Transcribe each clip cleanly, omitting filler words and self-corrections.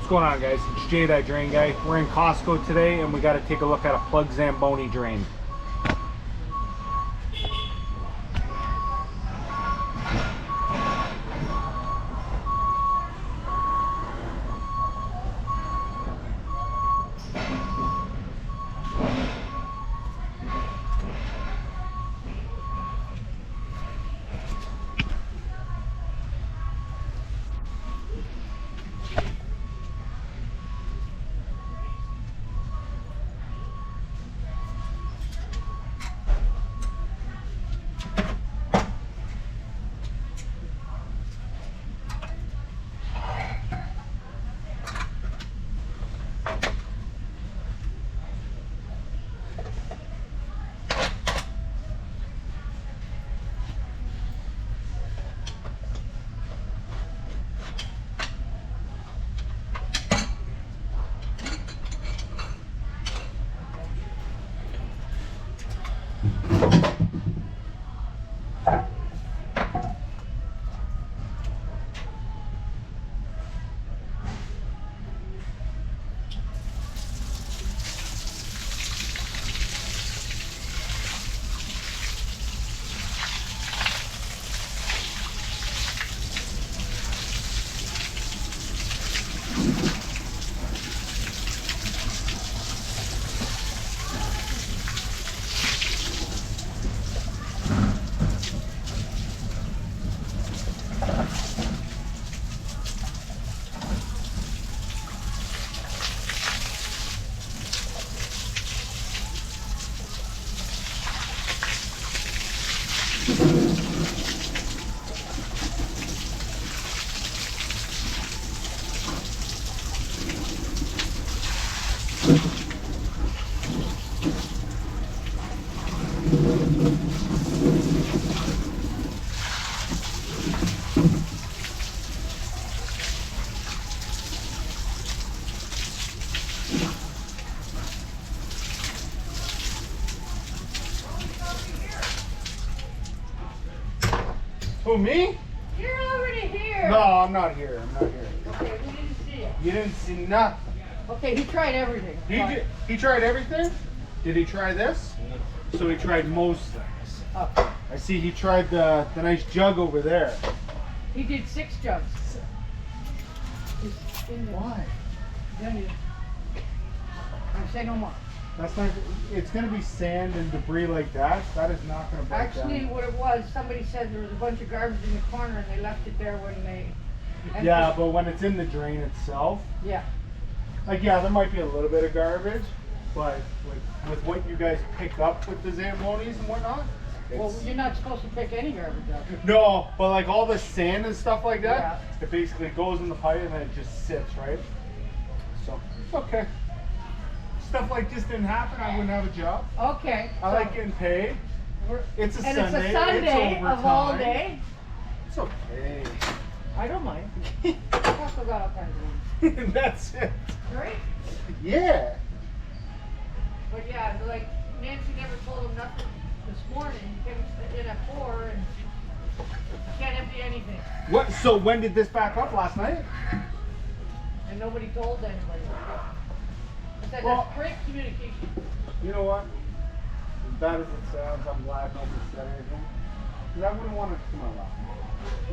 What's going on, guys? It's Jay, that drain guy. We're in Costco today and we got to take a look at a plug Zamboni drain. Who, me? You're already here. No, I'm not here. I'm not here. Okay, we didn't see it. You didn't see nothing. Okay, he tried everything. He tried everything? Did he try this? So he tried most things. Oh. I see he tried the nice jug over there. He did 6 jugs. Why? Then you... say no more. That's not. It's gonna be sand and debris like that. That is not gonna break Actually, down. what it was, somebody said there was a bunch of garbage in the corner and they left it there when they... Yeah, but when it's in the drain itself, Yeah. like, yeah, there might be a little bit of garbage, but with what you guys pick up with the Zambonis and whatnot, Well, you're not supposed to pick any garbage up. no, but like all the sand and stuff like that, Yeah. it basically goes in the pipe and then it just sits, right? So it's okay. Stuff like this didn't happen, I wouldn't have a job. Okay. I like getting paid. It's a Sunday. And it's a Sunday it's of all day. It's okay. I don't mind. Costco got all kinds of ones. That's it. Right? Yeah. But yeah, like Nancy never told him nothing this morning. He came in at 4 and can't empty anything. What? So when did this back up last night? And nobody told anybody. I said, Well, that's great communication. You know what? As bad as it sounds, I'm glad nobody said anything. Because I wouldn't want it to come out loud.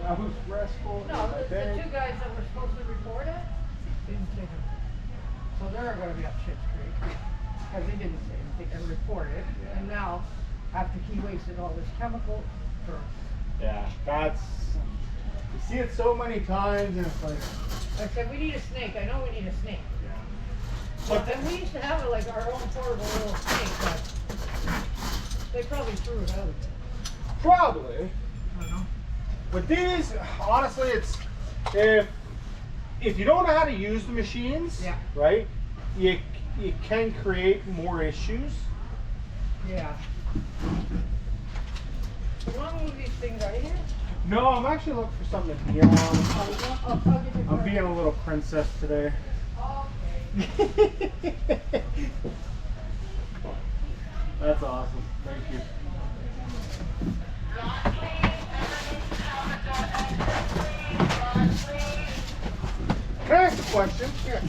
That was stressful. No, the 2 guys that were supposed to report it didn't say anything. So they're going to be up shit creek because they didn't say anything and report it. Yeah. And now, after he wasted all this chemical for... Yeah, that's... You see it so many times and it's like... I said, we need a snake. I know we need a snake. Yeah. But then we used to have like our own portable little snake, but they probably threw it out again. Probably. I don't know. With these, honestly, it's... If you don't know how to use the machines, Yeah. right, you can create more issues. Yeah. You want to move these things out of here? No, I'm actually looking for something to be on. I'll give you I'm being a little princess today. Okay. That's awesome. Thank you. Can I ask a question? Yeah.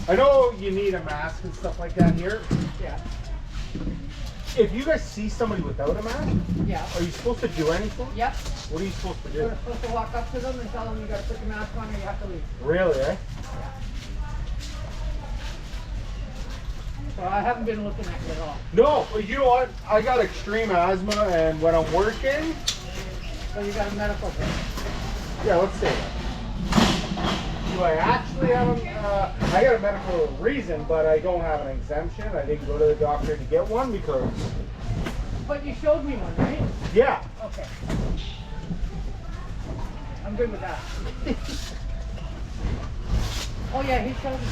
I know you need a mask and stuff like that here. Yeah. If you guys see somebody without a mask, Yeah. are you supposed to do anything? Yep. What are you supposed to do? You're supposed to walk up to them and tell them you gotta put your mask on or you have to leave. Really, eh? So I haven't been looking at you at all. No, but you know what? I got extreme asthma, and when I'm working, So you got a medical bill. yeah, let's say that. Do I actually have a, I got a medical reason, but I don't have an exemption. I didn't go to the doctor to get one because, But you showed me one, right? yeah. Okay. I'm good with that. Oh yeah, he showed me.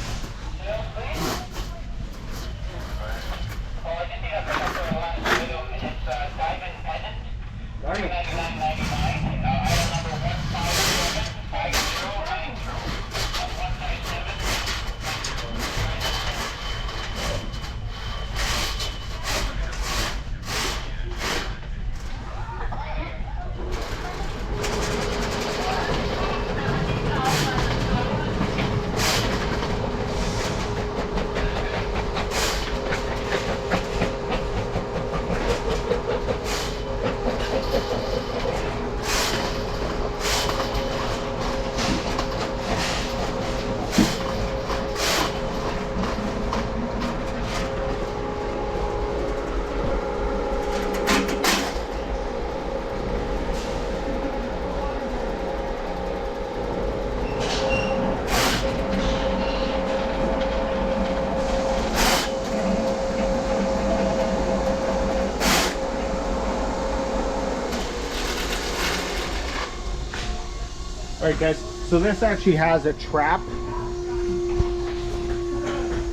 Alright guys, so this actually has a trap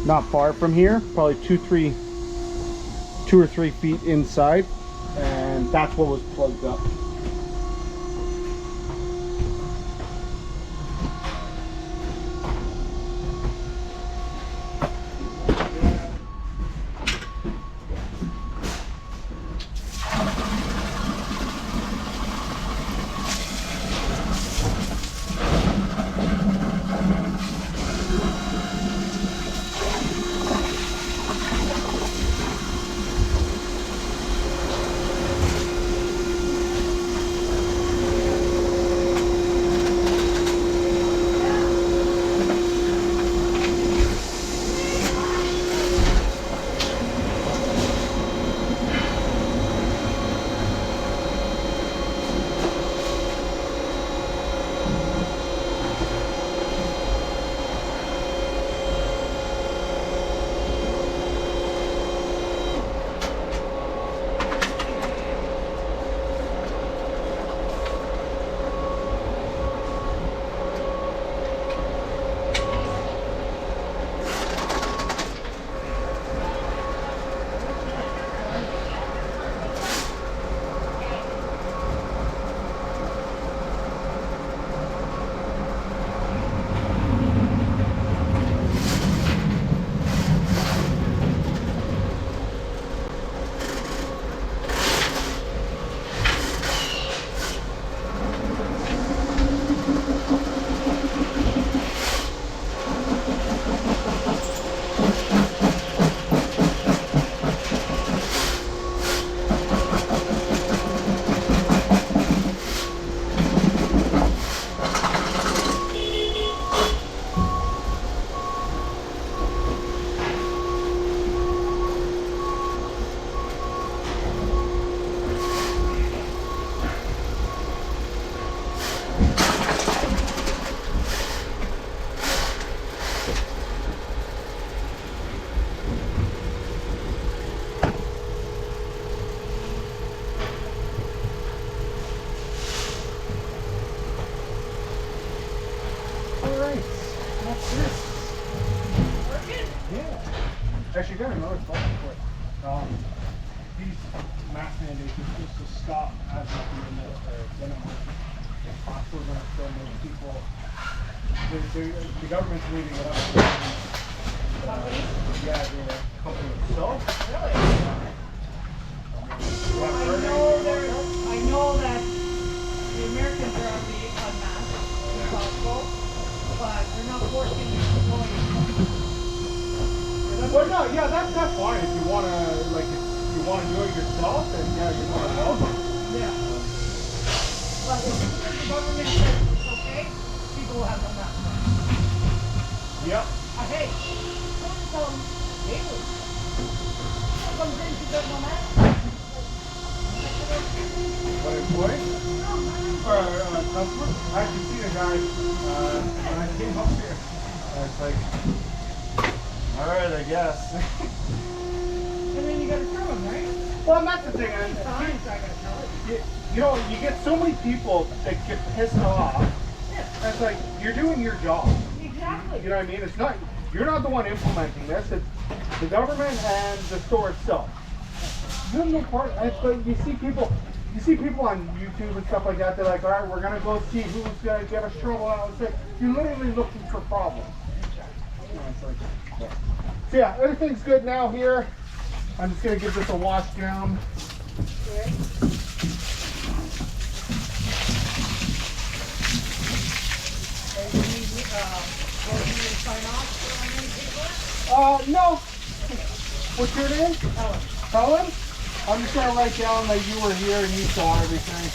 not far from here, probably 2 or 3 feet inside, and that's what was plugged up. Actually, got another question for you. These mask mandates are supposed to stop as of when I'm working. Hospitals are still making people. The government's leaving it up. Yeah, the company itself. Really? I know that the Americans are on the unmasked in Costco, but they're not forcing Well, no, yeah, that's fine. If you wanna, like, if you wanna do it yourself, then yeah, you're more than welcome. Yeah. But if the government says it's okay, people will have no mouth. Yep. Hey, someone tell them, hey, comes in to get no mouth. What employee? Or customer? I actually seen a guy when I came up here. It's like, all right, I guess. And then you gotta tell them, right? Well, and that's the thing. Sometimes I gotta tell it. You know, you get so many people that get pissed off. Yeah. It's like, you're doing your job. Exactly. You know what I mean? It's not, you're not the one implementing this. It's the government and the store itself. You have no part. It's like you see people on YouTube and stuff like that. They're like, all right, we're gonna go see who's gonna get us trouble out. It's like you're literally looking for problems. You know, it's like, yeah. So yeah, everything's good now here. I'm just gonna give this a wash down. Okay. Do you need me to sign off on any paper? No. What's your name? Ellen. Helen? I'm just gonna write down that you were here and you saw everything.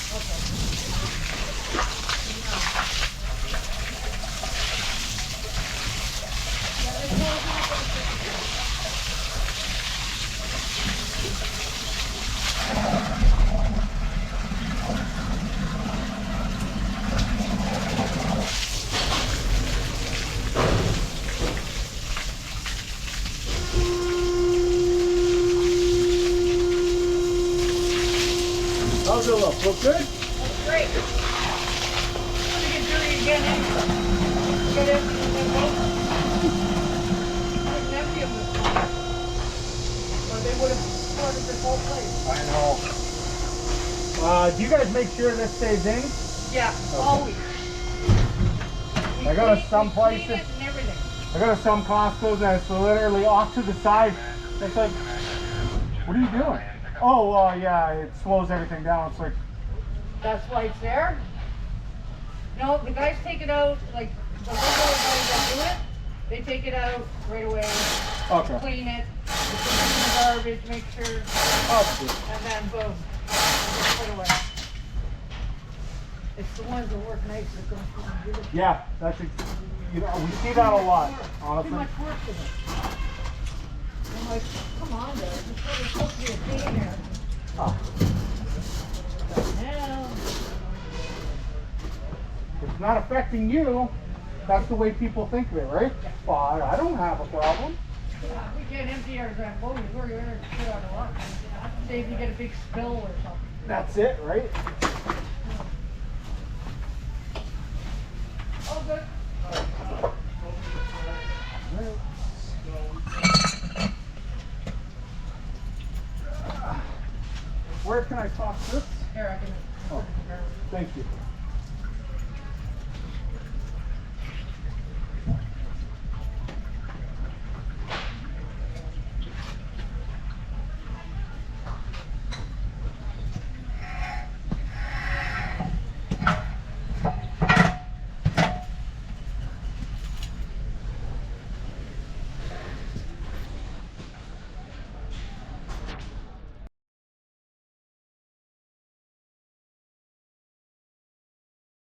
How's it look? Look good? That's great. I'm gonna get dirty again anyway. Get empty and then vote. I didn't empty them this time. Or they would have started this whole place. I know. Do you guys make sure this stays in? Yeah, always. I go to some We places. clean it and everything. I go to some Costco's and it's literally off to the side. It's like, what are you doing? Oh, yeah, it slows everything down. It's like, That's why it's there. No, the guys take it out, like the regular guys that do it, they take it out right away, okay. clean it, put it in the garbage, make sure, Oh, and then boom, just put it away. It's the ones that work nice that don't come and do it. yeah, you know, we see that a lot, Too honestly. much work for them. I'm like, come on, there. It's supposed to be a team here. Oh. But now, It's not affecting you. That's the way people think of it, right? Well, I don't have a problem. we can't empty our Zamboni. We're going to shit out of luck. Say if you get a big spill or something. That's it, right? Oh, good. Where can I toss this? Here, I can. Oh, thank you.